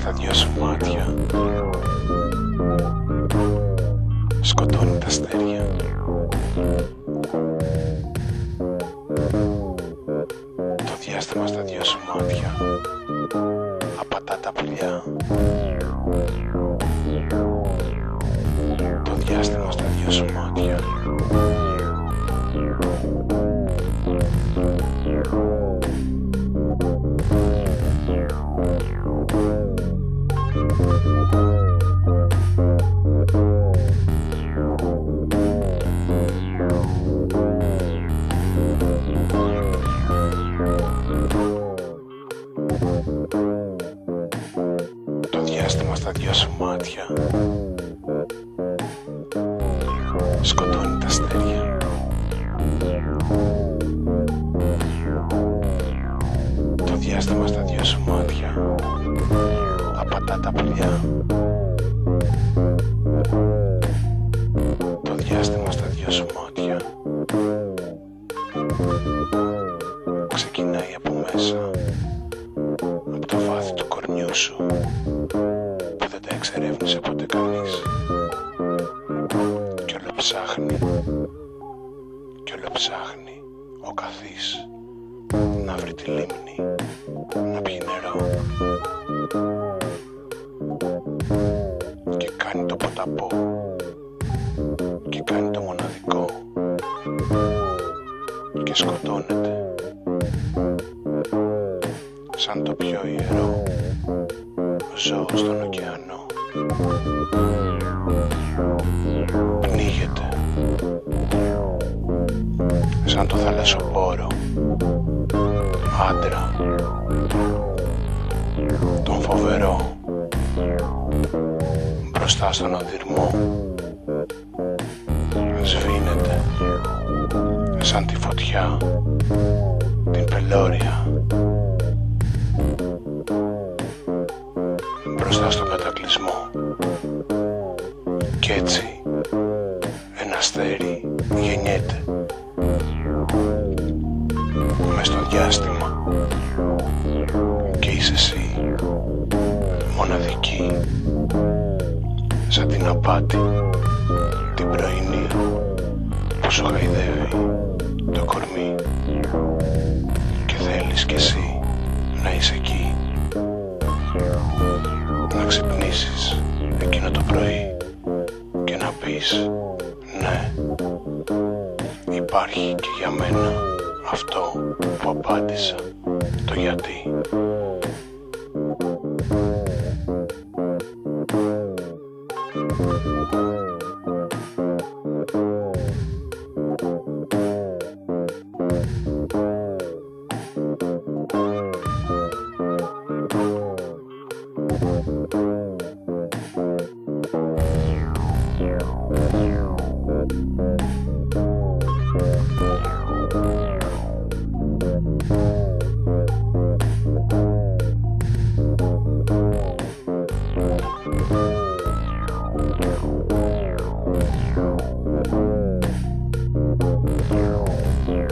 στα δυο σου μάτια, σκοτώνει τα αστέρια. Το διάστημα στα δυο σου μάτια απατά τα πουλιά. Το διάστημα στα δυο σου μάτια το διάστημα στα δυο σου μάτια σκοτώνει τα αστέρια. Το διάστημα στα δυο σου μάτια απατά τα πουλιά. Το διάστημα στα δυο σου μάτια ξεκινάει από μέσα, από το βάθη του κορμιού σου που δεν τα εξερεύνησε ποτέ κανείς, κι όλο ψάχνει ο καθής να βρει τη λίμνη, να πιει νερό, και κάνει το ποταπό και κάνει το μοναδικό και σκοτώνεται σαν το πιο ιερό ζώο στον ωκεανό. Πνίγεται σαν το θαλασσοπόρο άντρα, τον φοβερό, μπροστά στον οδυρμό. Σβήνεται σαν τη φωτιά, την πελώρια, μπροστά στον κατακλυσμό. Κι έτσι ένα αστέρι γεννιέται μες στο διάστημα και είσαι εσύ, μοναδική, σαν την απάτη την πρωινή που σου χαϊδεύει το κορμί, και θέλεις κι εσύ να είσαι εκεί, να ξυπνήσεις εκείνο το πρωί και να πεις ναι, υπάρχει και για μένα αυτό που απάντησα, το γιατί.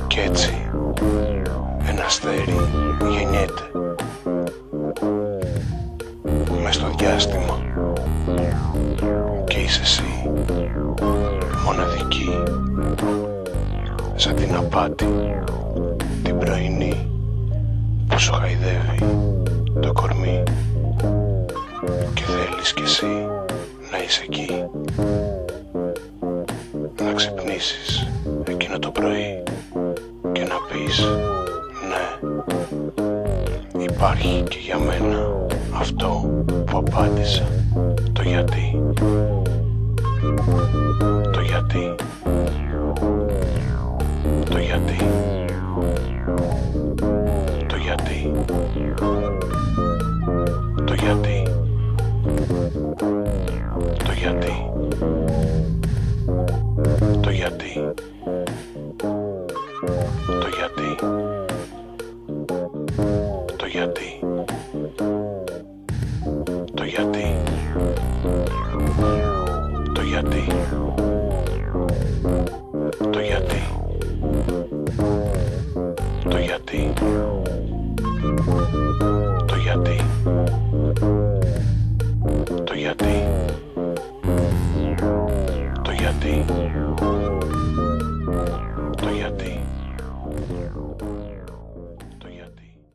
Κι έτσι ένα αστέρι γεννιέται μες στο διάστημα και είσαι εσύ, μοναδική, σαν την απάτη την πρωινή που σου χαϊδεύει το κορμί, και θέλεις κι εσύ να είσαι εκεί, να ξυπνήσεις εκείνο το πρωί και να πεις ναι, υπάρχει και για μένα αυτό που απάντησα, το γιατί. Το γιατί. Το γιατί. Το γιατί. Το γιατί. Το γιατί. Το γιατί. Το γιατί. Το γιατί. Το γιατί. Το γιατί. Το γιατί. Το γιατί. Το γιατί. γιατί. Το γιατί.